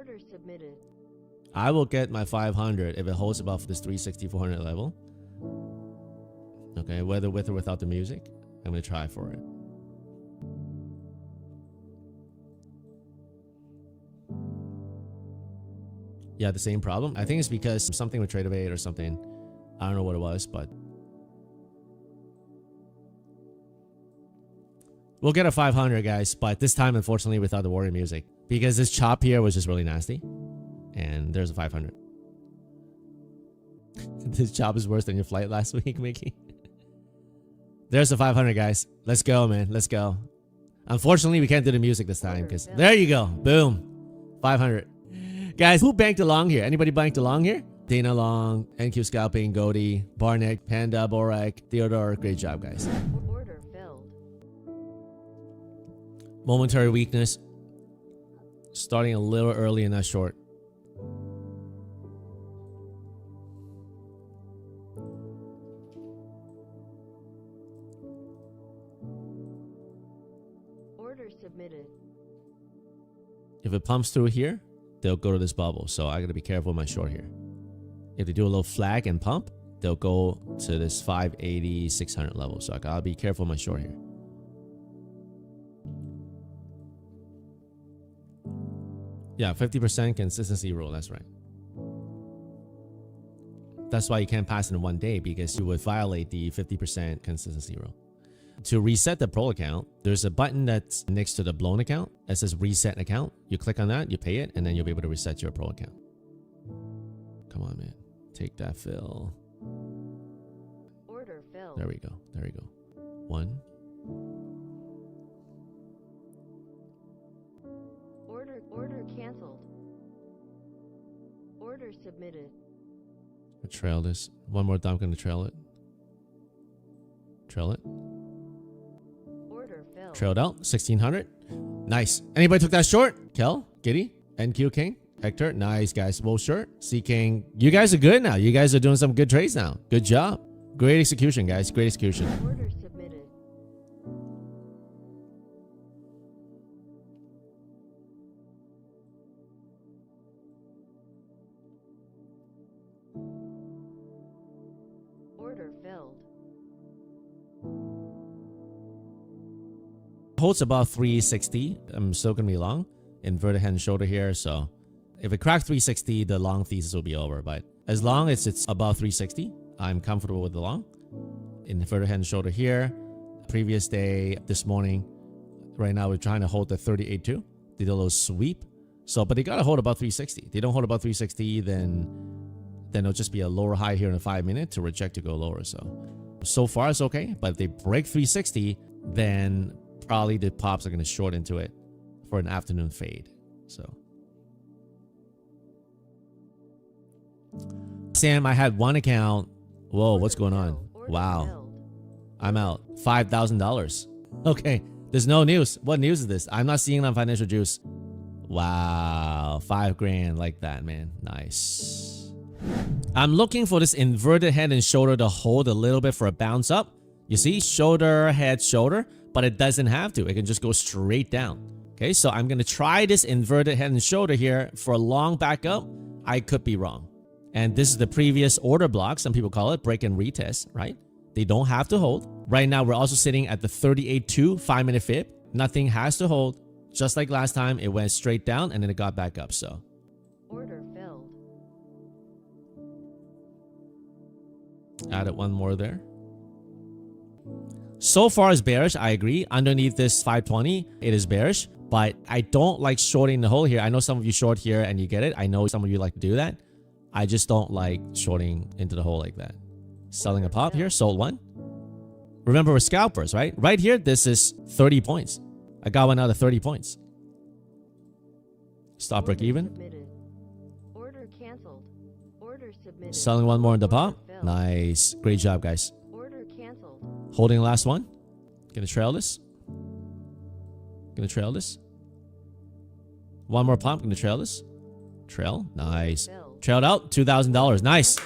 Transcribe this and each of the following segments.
Order submitted. I will get my 500 if it holds above this 360, 400 level. Okay, whether with or without the music, I'm going to try for it. Yeah, the same problem. I think it's because something with trade evade or something. I don't know what it was, but we'll get a 500, guys. But this time, unfortunately, without the warrior music, because this chop here was just really nasty. And there's a 500. This chop is worse than your flight last week, Mickey. There's a 500, guys. Let's go, man. Let's go. Unfortunately, we can't do the music this time because there you go. Boom. 500. Guys, who banked along here? Anybody banked along here? Dana Long, NQ Scalping, Goldie, Barnett, Panda, Borak, Theodore. Great job, guys. Order filled. Momentary weakness. Starting a little early in that short. Order submitted. If it pumps through here, they'll go to this bubble. So I got to be careful with my short here. If they do a little flag and pump, they'll go to this 580, 600 level. So I got to be careful with my short here. Yeah, 50% consistency rule. That's right. That's why you can't pass in one day, because you would violate the 50% consistency rule. To reset the pro account, there's a button that's next to the blown account that says reset account. You click on that, you pay it, and then you'll be able to reset your pro account. Come on, man. Take that fill. Order filled. There we go. There we go. 1. Order canceled. Order submitted. I'll trail this. One more time, I'm going to trail it. Trail it. Order filled. Trailed out. 1600. Nice. Anybody took that short? Kel? Giddy? NQ King? Hector? Nice, guys. Well, sure. C King. You guys are good now. You guys are doing some good trades now. Good job. Great execution, guys. Great execution. Order submitted. Order filled. Holds about 360. I'm still going to be long. Inverted head and shoulder here. So if it cracks 360, the long thesis will be over. But as long as it's above 360, I'm comfortable with the long. Inverted head and shoulder here. Previous day, this morning. Right now, we're trying to hold the 38.2. Did a little sweep. So, but they got to hold above 360. They don't hold above 360, then it'll just be a lower high here in a 5 minute to reject to go lower. So far it's okay. But if they break 360, then probably the pops are going to short into it for an afternoon fade. So Sam, I had one account. Whoa, what's going on? Wow, I'm out. $5,000. Okay, there's no news. What news is this? I'm not seeing it on Financial Juice. Wow, 5 grand like that, man. Nice. I'm looking for this inverted head and shoulder to hold a little bit for a bounce up. You see, shoulder, head, shoulder, but it doesn't have to. It can just go straight down. Okay, so I'm going to try this inverted head and shoulder here for a long backup. I could be wrong. And this is the previous order block. Some people call it break and retest, right? They don't have to hold. Right now, we're also sitting at the 38.2 5-minute fib. Nothing has to hold. Just like last time, it went straight down and then it got back up. So Order filled. added one more there. So far it's bearish. I agree. Underneath this 520, it is bearish. But I don't like shorting the hole here. I know some of you short here and you get it. I know some of you like to do that. I just don't like shorting into the hole like that. Selling a pop here, sold one. Remember, we're scalpers, right? Right here, this is 30 points. I got one out of 30 points. Stop break even. Order canceled. Order submitted. Selling one more in the pop. Nice. Great job, guys. Order canceled. Holding the last one. Gonna trail this. Gonna trail this. One more pump. Gonna trail this. Trail. Nice. Trailed out. $2,000. Nice.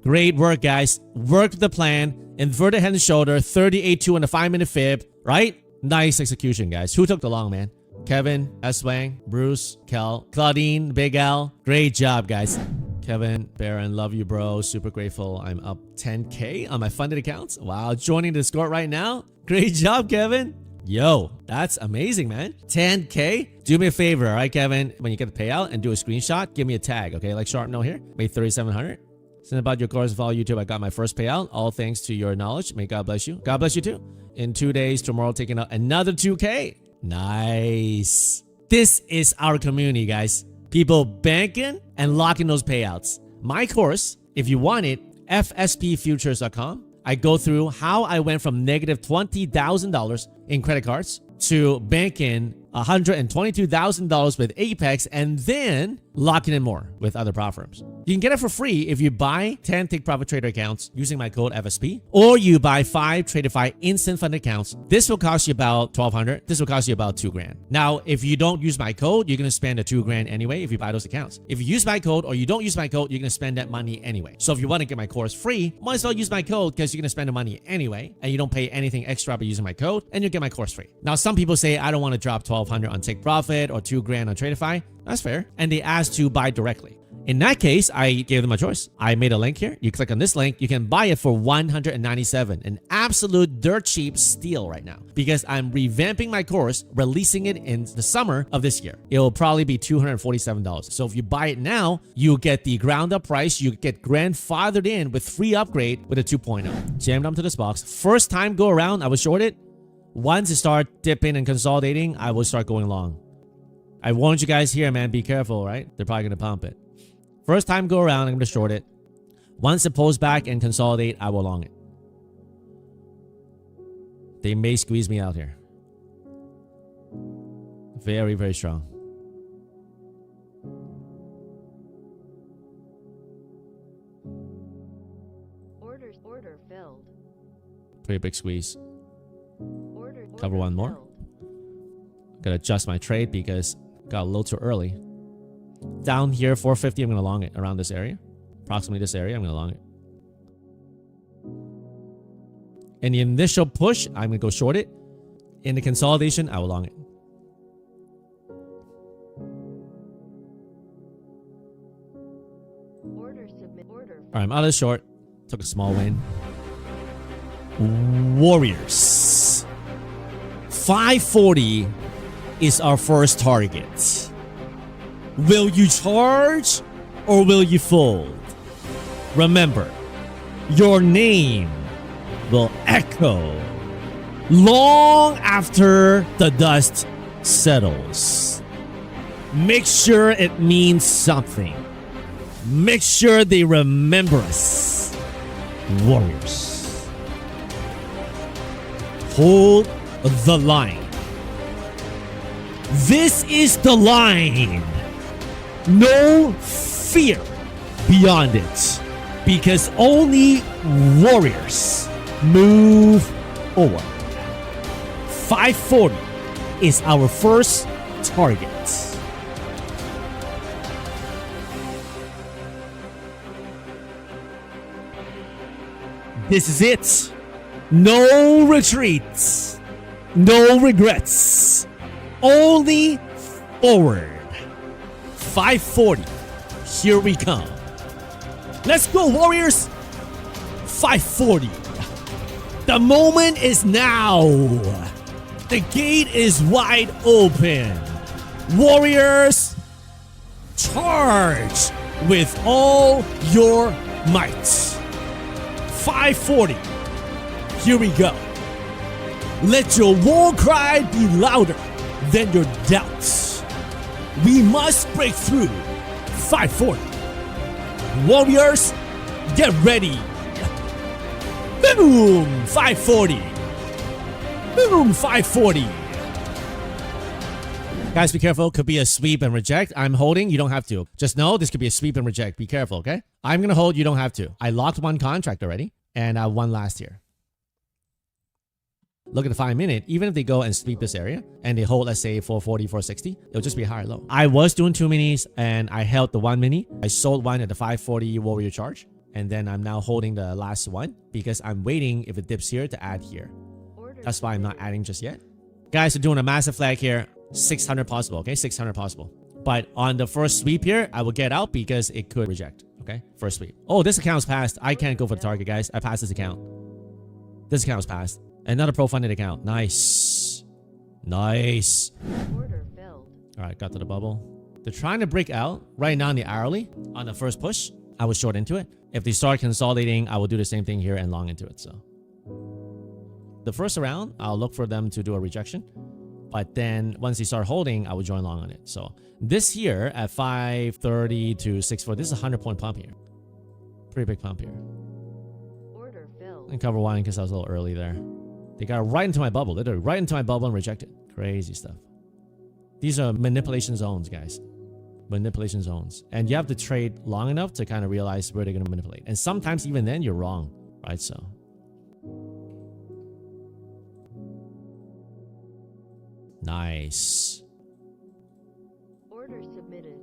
Great work, guys. Worked the plan. Inverted head and shoulder. 38.2 on the 5-minute fib. Right? Nice execution, guys. Who took the long, man? Kevin, S-Wang, Bruce, Kel, Claudine, Big Al. Great job, guys. Kevin, Baron, love you, bro. Super grateful. I'm up 10K on my funded accounts. Wow, joining the Discord right now. Great job, Kevin. Yo, that's amazing, man. 10K? Do me a favor, all right, Kevin? When you get the payout and do a screenshot, give me a tag, okay? Like Sharp Note here. Made 3,700. Send about your course, follow YouTube. I got my first payout. All thanks to your knowledge. May God bless you. God bless you too. In 2 days, tomorrow, taking out another 2K. Nice. This is our community, guys. People banking and locking those payouts. My course, if you want it, fspfutures.com. I go through how I went from negative $20,000 in credit cards to banking $122,000 with Apex and then locking in more with other prop firms. You can get it for free if you buy 10 Take Profit Trader accounts using my code FSP, or you buy 5 Tradeify instant fund accounts. This will cost you about $1,200. This will cost you about $2,000. Now, if you don't use my code, you're going to spend the $2,000 anyway if you buy those accounts. If you use my code or you don't use my code, you're going to spend that money anyway. So if you want to get my course free, might as well use my code because you're going to spend the money anyway and you don't pay anything extra by using my code and you get my course free. Now, some people say, I don't want to drop $1,200 on Take Profit or $2,000 on Tradeify. That's fair. And they ask to buy directly. In that case, I gave them a choice. I made a link here. You click on this link, you can buy it for $197. An absolute dirt cheap steal right now because I'm revamping my course, releasing it in the summer of this year. It will probably be $247. So if you buy it now, you get the ground up price. You get grandfathered in with free upgrade with a 2.0. Jammed onto this box. First time go around, I was shorted. Once it start dipping and consolidating, I will start going long. I warned you guys here, man. Be careful, right? They're probably going to pump it. First time go around, I'm going to short it. Once it pulls back and consolidate, I will long it. They may squeeze me out here. Very, very strong. Order filled. Pretty big squeeze. Cover Order one more. filled. Gotta adjust my trade because got a little too early. Down here, 450, I'm gonna long it around this area. Approximately this area, I'm gonna long it. In the initial push, I'm gonna go short it. In the consolidation, I will long it. Order submit. Order. All right, I'm out of the short. Took a small win. Warriors. 540 is our first target. Will you charge or will you fold? Remember, your name will echo long after the dust settles. Make sure it means something. Make sure they remember us. Warriors. Hold the line. This is the line. No fear beyond it, because only warriors move forward. 540 is our first target. This is it. No retreats. No regrets. Only forward. 540. Here we come. Let's go, Warriors. 540. The moment is now. The gate is wide open. Warriors, charge with all your might. 540. Here we go. Let your war cry be louder than your doubts. We must break through. 540. Warriors, get ready. Boom! 540. Boom! 540. Guys, be careful. Could be a sweep and reject. I'm holding. You don't have to. Just know this could be a sweep and reject. Be careful, okay? I'm going to hold. You don't have to. I locked one contract already, and I won last year. Look at the 5 minute. Even if they go and sweep this area and they hold, let's say 440, 460, it'll just be a higher low. I was doing 2 minis and I held the 1 mini. I sold one at the 540 warrior charge. And then I'm now holding the last one because I'm waiting if it dips here to add here. That's why I'm not adding just yet. Guys, we're doing a massive flag here. 600 possible, okay? 600 possible. But on the first sweep here, I will get out because it could reject, okay? First sweep. Oh, this account's passed. I can't go for the target, guys. I passed this account. This account's passed. Another pro-funded account. Nice. Nice. Order filled. All right, got to the bubble. They're trying to break out right now in the hourly on the first push. I was short into it. If they start consolidating, I will do the same thing here and long into it. So the first round, I'll look for them to do a rejection. But then once they start holding, I will join long on it. So this here at 530 to 64, this is a 100-point pump here. Pretty big pump here. Order filled. And cover one because I was a little early there. They got right into my bubble, literally right into my bubble and rejected. Crazy stuff. These are manipulation zones, guys. Manipulation zones. And you have to trade long enough to kind of realize where they're going to manipulate. And sometimes even then you're wrong, right? So nice. Order submitted.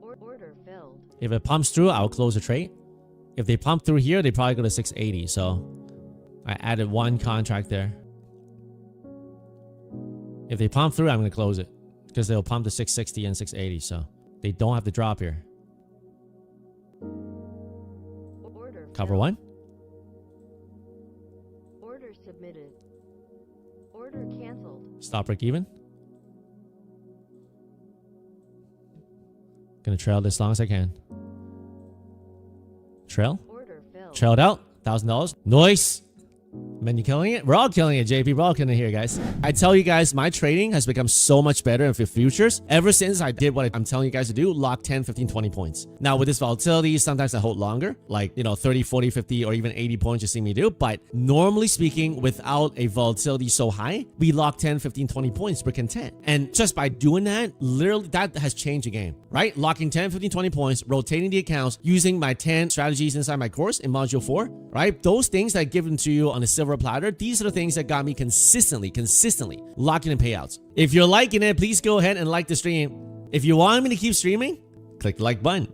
Order filled. If it pumps through, I'll close the trade. If they pump through here, they probably go to 680. So I added one contract there. If they pump through, I'm going to close it because they'll pump to 660 and 680. So they don't have to drop here. Order Cover filled. one. Order submitted. Order canceled. Stop break even. Gonna trail this long as I can. Trail. Order filled. Trailed out. $1,000. Nice. Man, you killing it? We're all killing it, JP. We're all killing it here, guys. I tell you guys, my trading has become so much better in futures ever since I did what I'm telling you guys to do, lock 10, 15, 20 points. Now, with this volatility, sometimes I hold longer, like, 30, 40, 50, or even 80 points you see me do. But normally speaking, without a volatility so high, we lock 10, 15, 20 points. We're content. And just by doing that, literally, that has changed the game, right? Locking 10, 15, 20 points, rotating the accounts, using my 10 strategies inside my course in module 4, right? Those things that I give them to you on a silver platter, these are the things that got me consistently locking in payouts. If you're liking it, please go ahead and like the stream. If you want me to keep streaming, click the like button.